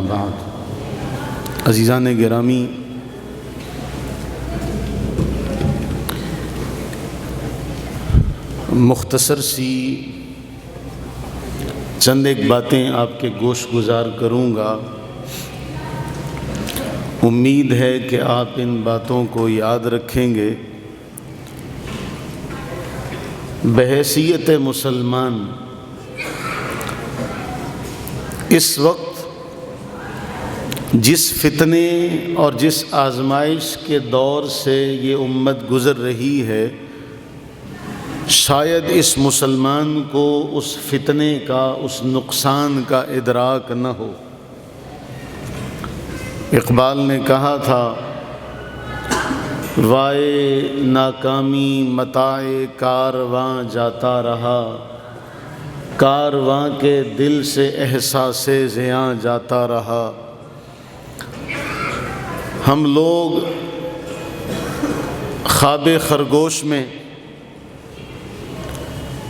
بعد عزیزان گرامی، مختصر سی چند ایک باتیں آپ کے گوش گزار کروں گا۔ امید ہے کہ آپ ان باتوں کو یاد رکھیں گے۔ بحیثیت مسلمان اس وقت جس فتنے اور جس آزمائش کے دور سے یہ امت گزر رہی ہے، شاید اس مسلمان کو اس فتنے کا، اس نقصان کا ادراک نہ ہو۔ اقبال نے کہا تھا، وائے ناکامی متاع کارواں جاتا رہا، کارواں کے دل سے احساس زیاں جاتا رہا۔ ہم لوگ خواب خرگوش میں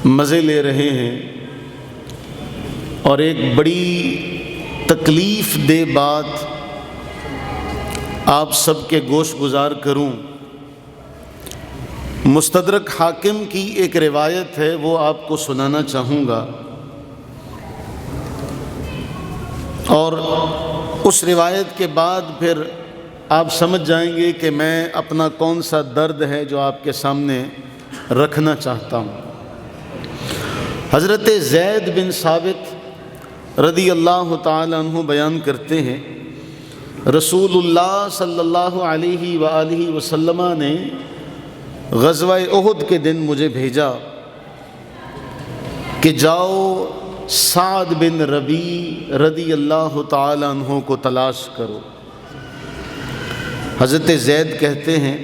مزے لے رہے ہیں، اور ایک بڑی تکلیف دہ بات آپ سب کے گوش گزار کروں۔ مستدرک حاکم کی ایک روایت ہے، وہ آپ کو سنانا چاہوں گا، اور اس روایت کے بعد پھر آپ سمجھ جائیں گے کہ میں اپنا کون سا درد ہے جو آپ کے سامنے رکھنا چاہتا ہوں۔ حضرت زید بن ثابت رضی اللہ تعالی عنہ بیان کرتے ہیں، رسول اللہ صلی اللہ علیہ وآلہ وسلم نے غزوہ احد کے دن مجھے بھیجا کہ جاؤ سعد بن ربیع رضی اللہ تعالی عنہ کو تلاش کرو۔ حضرت زید کہتے ہیں،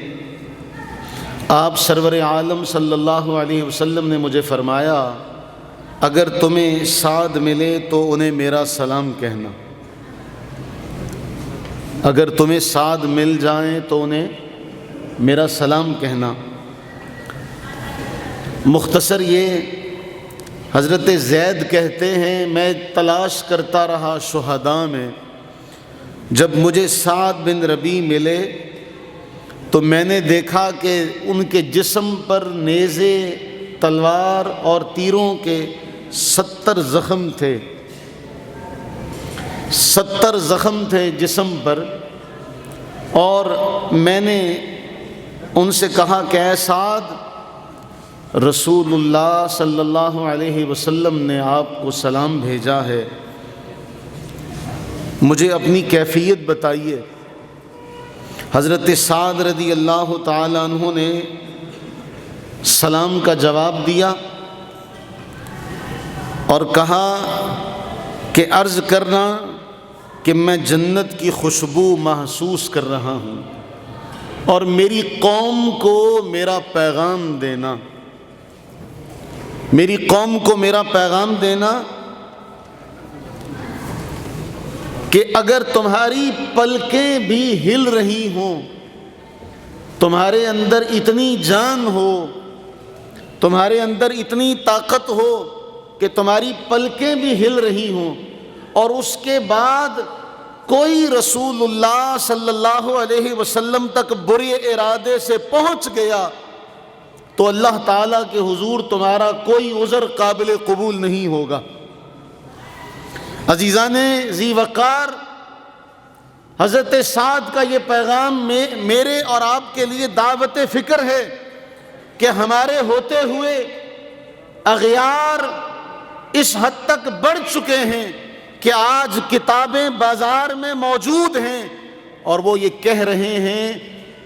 آپ سرور عالم صلی اللہ علیہ وسلم نے مجھے فرمایا، اگر تمہیں سعد ملے تو انہیں میرا سلام کہنا، اگر تمہیں سعد مل جائیں تو انہیں میرا سلام کہنا۔ مختصر یہ حضرت زید کہتے ہیں، میں تلاش کرتا رہا شہداء میں، جب مجھے سعد بن ربیع ملے تو میں نے دیکھا کہ ان کے جسم پر نیزے، تلوار اور تیروں کے 70 زخم تھے، 70 زخم تھے جسم پر۔ اور میں نے ان سے کہا کہ اے سعد، رسول اللہ صلی اللہ علیہ وسلم نے آپ کو سلام بھیجا ہے، مجھے اپنی کیفیت بتائیے۔ حضرت سعد رضی اللہ تعالی عنہ نے سلام کا جواب دیا اور کہا کہ عرض کرنا کہ میں جنت کی خوشبو محسوس کر رہا ہوں، اور میری قوم کو میرا پیغام دینا، میری قوم کو میرا پیغام دینا کہ اگر تمہاری پلکیں بھی ہل رہی ہوں، تمہارے اندر اتنی جان ہو، تمہارے اندر اتنی طاقت ہو کہ تمہاری پلکیں بھی ہل رہی ہوں، اور اس کے بعد کوئی رسول اللہ صلی اللہ علیہ وسلم تک برے ارادے سے پہنچ گیا، تو اللہ تعالیٰ کے حضور تمہارا کوئی عذر قابل قبول نہیں ہوگا۔ عزیزان ذی وقار، حضرت سعد کا یہ پیغام میرے اور آپ کے لیے دعوت فکر ہے کہ ہمارے ہوتے ہوئے اغیار اس حد تک بڑھ چکے ہیں کہ آج کتابیں بازار میں موجود ہیں، اور وہ یہ کہہ رہے ہیں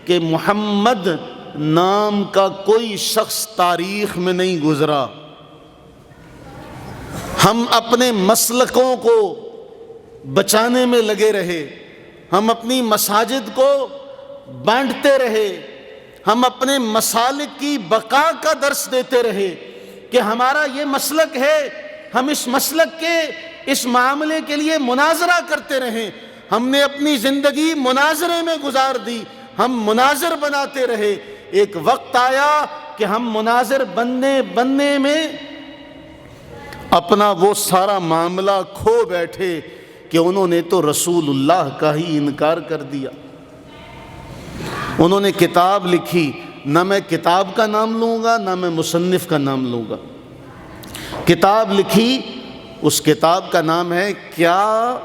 کہ محمد نام کا کوئی شخص تاریخ میں نہیں گزرا۔ ہم اپنے مسلکوں کو بچانے میں لگے رہے، ہم اپنی مساجد کو بانٹتے رہے، ہم اپنے مسالک کی بقا کا درس دیتے رہے کہ ہمارا یہ مسلک ہے، ہم اس مسلک کے اس معاملے کے لیے مناظرہ کرتے رہے۔ ہم نے اپنی زندگی مناظرے میں گزار دی، ہم مناظر بناتے رہے۔ ایک وقت آیا کہ ہم مناظر بننے میں اپنا وہ سارا معاملہ کھو بیٹھے کہ انہوں نے تو رسول اللہ کا ہی انکار کر دیا۔ انہوں نے کتاب لکھی، نہ میں کتاب کا نام لوں گا نہ میں مصنف کا نام لوں گا۔ کتاب لکھی، اس کتاب کا نام ہے کیا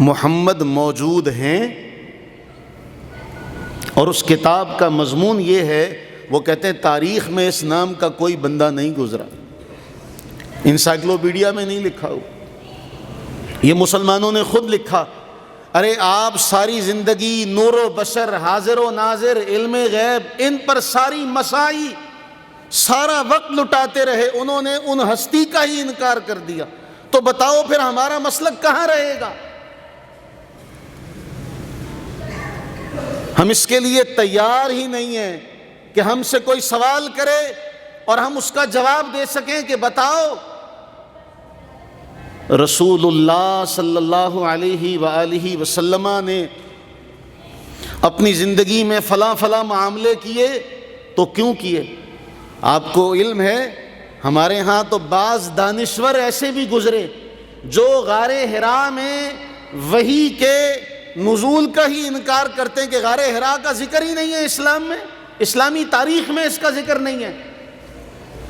محمد موجود ہیں؟ اور اس کتاب کا مضمون یہ ہے، وہ کہتے ہیں تاریخ میں اس نام کا کوئی بندہ نہیں گزرا، انسائکلوپیڈیا میں نہیں لکھا ہو، یہ مسلمانوں نے خود لکھا۔ ارے آپ ساری زندگی نور و بشر، حاضر و ناظر، علم غیب، ان پر ساری مسائی، سارا وقت لٹاتے رہے، انہوں نے ان ہستی کا ہی انکار کر دیا، تو بتاؤ پھر ہمارا مسلک کہاں رہے گا؟ ہم اس کے لیے تیار ہی نہیں ہیں کہ ہم سے کوئی سوال کرے اور ہم اس کا جواب دے سکیں کہ بتاؤ رسول اللہ صلی اللہ علیہ وآلہ وسلم نے اپنی زندگی میں فلاں فلاں معاملے کیے تو کیوں کیے؟ آپ کو علم ہے ہمارے ہاں تو بعض دانشور ایسے بھی گزرے جو غار حرا میں وحی کے نزول کا ہی انکار کرتے ہیں کہ غار حرا کا ذکر ہی نہیں ہے اسلام میں، اسلامی تاریخ میں اس کا ذکر نہیں ہے۔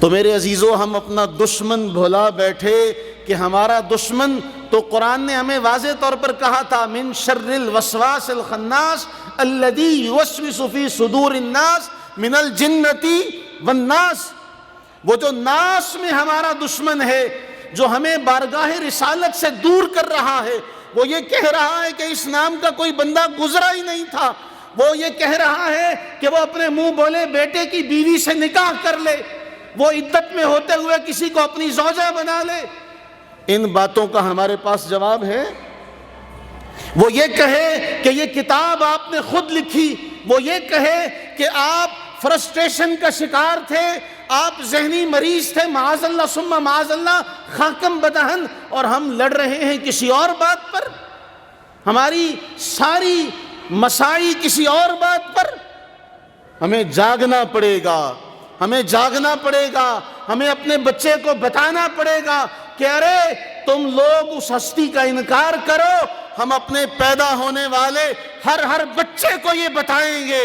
تو میرے عزیزو، ہم اپنا دشمن بھلا بیٹھے کہ ہمارا دشمن تو قرآن نے ہمیں واضح طور پر کہا تھا من شر الوسواس الخناس الذی یوسوس فی صدور الناس من الجنۃ والناس۔ وہ جو ناس میں ہمارا دشمن ہے، جو ہمیں بارگاہ رسالت سے دور کر رہا ہے، وہ یہ کہہ رہا ہے کہ اس نام کا کوئی بندہ گزرا ہی نہیں تھا، وہ یہ کہہ رہا ہے کہ وہ اپنے منہ بولے بیٹے کی بیوی سے نکاح کر لے، وہ عدت میں ہوتے ہوئے کسی کو اپنی زوجہ بنا لے۔ ان باتوں کا ہمارے پاس جواب ہے؟ وہ یہ کہے کہ یہ کتاب آپ نے خود لکھی، وہ یہ کہے کہ آپ فرسٹریشن کا شکار تھے، آپ ذہنی مریض تھے، معاذ اللہ ثم معاذ اللہ، خاکم بدہن، اور ہم لڑ رہے ہیں کسی اور بات پر، ہماری ساری مسائی کسی اور بات پر۔ ہمیں جاگنا پڑے گا، ہمیں جاگنا پڑے گا، ہمیں اپنے بچے کو بتانا پڑے گا کہ ارے تم لوگ اس ہستی کا انکار کرو، ہم اپنے پیدا ہونے والے ہر بچے کو یہ بتائیں گے،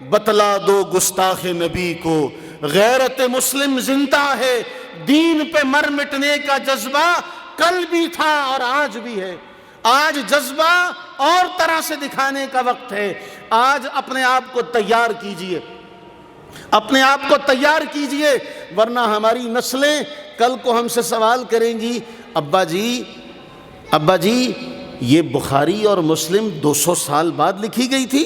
بتلا دو گستاخ نبی کو غیرت مسلم زندہ ہے، دین پہ مر مٹنے کا جذبہ کل بھی تھا اور آج بھی ہے، آج جذبہ اور طرح سے دکھانے کا وقت ہے۔ آج اپنے آپ کو تیار کیجئے، اپنے آپ کو تیار کیجئے، ورنہ ہماری نسلیں کل کو ہم سے سوال کریں گی ابا جی یہ بخاری اور مسلم 200 سال بعد لکھی گئی تھی،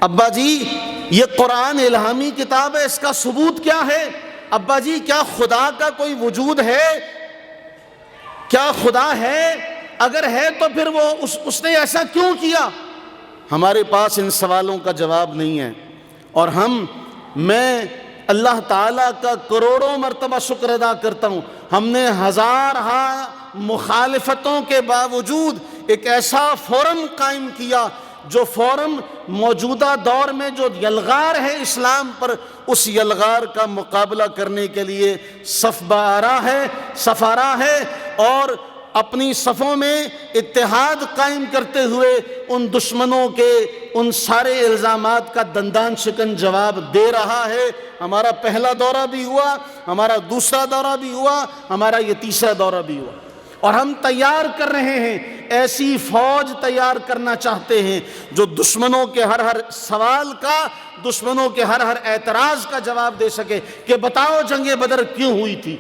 ابا جی یہ قرآن الہامی کتاب ہے، اس کا ثبوت کیا ہے؟ ابا جی کیا خدا کا کوئی وجود ہے؟ کیا خدا ہے؟ اگر ہے تو پھر وہ اس نے ایسا کیوں کیا؟ ہمارے پاس ان سوالوں کا جواب نہیں ہے، اور میں اللہ تعالیٰ کا کروڑوں مرتبہ شکر ادا کرتا ہوں، ہم نے ہزارہا مخالفتوں کے باوجود ایک ایسا فورم قائم کیا جو فورم موجودہ دور میں جو یلغار ہے اسلام پر، اس یلغار کا مقابلہ کرنے کے لیے صف آرا ہے، اور اپنی صفوں میں اتحاد قائم کرتے ہوئے ان دشمنوں کے ان سارے الزامات کا دندان شکن جواب دے رہا ہے۔ ہمارا پہلا دورہ بھی ہوا، ہمارا دوسرا دورہ بھی ہوا، ہمارا یہ تیسرا دورہ بھی ہوا، اور ہم تیار کر رہے ہیں، ایسی فوج تیار کرنا چاہتے ہیں جو دشمنوں کے ہر سوال کا، دشمنوں کے ہر اعتراض کا جواب دے سکے کہ بتاؤ جنگ بدر کیوں ہوئی تھی،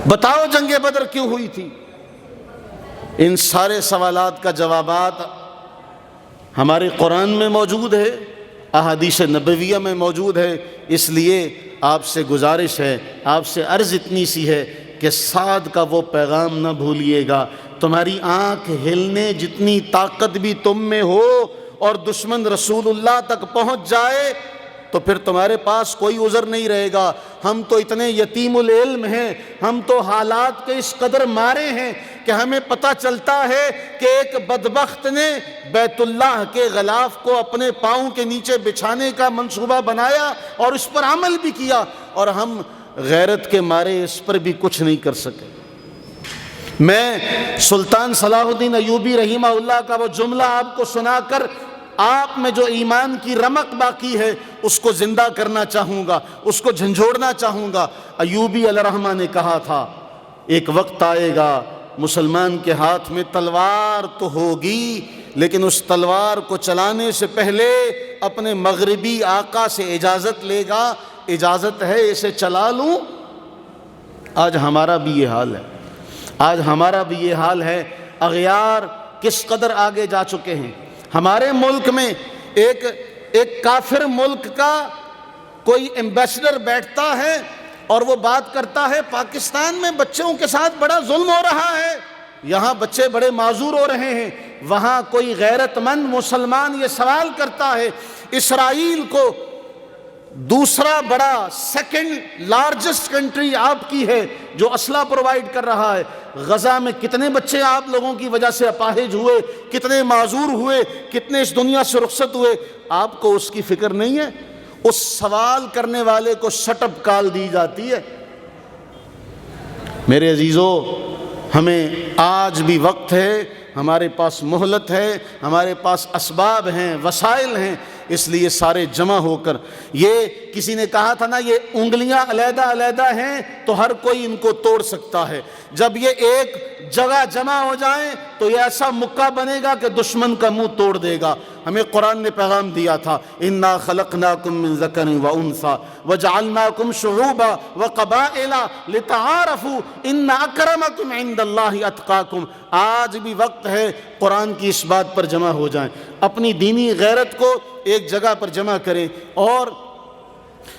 بتاؤ جنگ بدر کیوں ہوئی تھی۔ ان سارے سوالات کا جوابات ہمارے قرآن میں موجود ہے، احادیث نبویہ میں موجود ہے۔ اس لیے آپ سے گزارش ہے، آپ سے عرض اتنی سی ہے کہ سعد کا وہ پیغام نہ بھولیے گا۔ تمہاری آنکھ ہلنے جتنی طاقت بھی تم میں ہو اور دشمن رسول اللہ تک پہنچ جائے تو پھر تمہارے پاس کوئی عذر نہیں رہے گا۔ ہم تو اتنے یتیم العلم ہیں، ہم تو حالات کے اس قدر مارے ہیں کہ ہمیں پتہ چلتا ہے کہ ایک بدبخت نے بیت اللہ کے غلاف کو اپنے پاؤں کے نیچے بچھانے کا منصوبہ بنایا اور اس پر عمل بھی کیا، اور ہم غیرت کے مارے اس پر بھی کچھ نہیں کر سکے۔ میں سلطان صلاح الدین ایوبی رحمہ اللہ کا وہ جملہ آپ کو سنا کر آپ میں جو ایمان کی رمق باقی ہے اس کو زندہ کرنا چاہوں گا، اس کو جھنجھوڑنا چاہوں گا۔ ایوبی علیہ الرحمہ نے کہا تھا ایک وقت آئے گا مسلمان کے ہاتھ میں تلوار تو ہوگی، لیکن اس تلوار کو چلانے سے پہلے اپنے مغربی آقا سے اجازت لے گا، اجازت ہے اسے چلا لوں۔ آج ہمارا بھی یہ حال ہے، آج ہمارا بھی یہ حال ہے۔ اغیار کس قدر آگے جا چکے ہیں۔ ہمارے ملک میں ایک کافر ملک کا کوئی ایمبیسڈر بیٹھتا ہے اور وہ بات کرتا ہے پاکستان میں بچوں کے ساتھ بڑا ظلم ہو رہا ہے، یہاں بچے بڑے معذور ہو رہے ہیں۔ وہاں کوئی غیرت مند مسلمان یہ سوال کرتا ہے اسرائیل کو دوسرا بڑا سیکنڈ لارجسٹ کنٹری آپ کی ہے جو اسلحہ پرووائڈ کر رہا ہے، غزہ میں کتنے بچے آپ لوگوں کی وجہ سے اپاہج ہوئے، کتنے معذور ہوئے، کتنے اس دنیا سے رخصت ہوئے، آپ کو اس کی فکر نہیں ہے؟ اس سوال کرنے والے کو شٹ اپ کال دی جاتی ہے۔ میرے عزیزو، ہمیں آج بھی وقت ہے، ہمارے پاس مہلت ہے، ہمارے پاس اسباب ہیں، وسائل ہیں، اس لیے سارے جمع ہو کر، یہ کسی نے کہا تھا نا یہ انگلیاں علیحدہ علیحدہ ہیں تو ہر کوئی ان کو توڑ سکتا ہے، جب یہ ایک جگہ جمع ہو جائیں تو یہ ایسا مکہ بنے گا کہ دشمن کا منہ توڑ دے گا۔ ہمیں قرآن نے پیغام دیا تھا اِنَّا خَلَقْنَاكُم مِّن ذَكَرٍ وَأُنثَىٰ وَجَعَلْنَاكُمْ شُعُوبًا وَقَبَائِلَ لِتَعَارَفُوا إِنَّ أَكْرَمَكُمْ عِندَ اللَّهِ أَتْقَاكُمْ۔ آج بھی وقت ہے قرآن کی اس بات پر جمع ہو جائیں، اپنی دینی غیرت کو ایک جگہ پر جمع کریں اور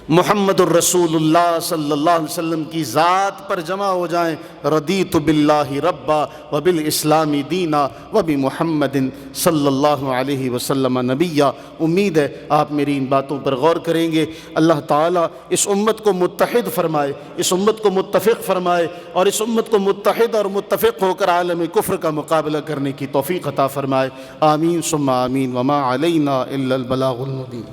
محمد الرسول اللہ صلی اللہ علیہ وسلم کی ذات پر جمع ہو جائیں۔ رضیت باللہ ربا وبالاسلام دینا وبمحمد صلی اللہ علیہ وسلم نبیا۔ امید ہے آپ میری ان باتوں پر غور کریں گے۔ اللہ تعالیٰ اس امت کو متحد فرمائے، اس امت کو متفق فرمائے اور اس امت کو متحد اور متفق ہو کر عالم کفر کا مقابلہ کرنے کی توفیق عطا فرمائے۔ آمین ثم آمین۔ وما علینا الا البلاغ المبین۔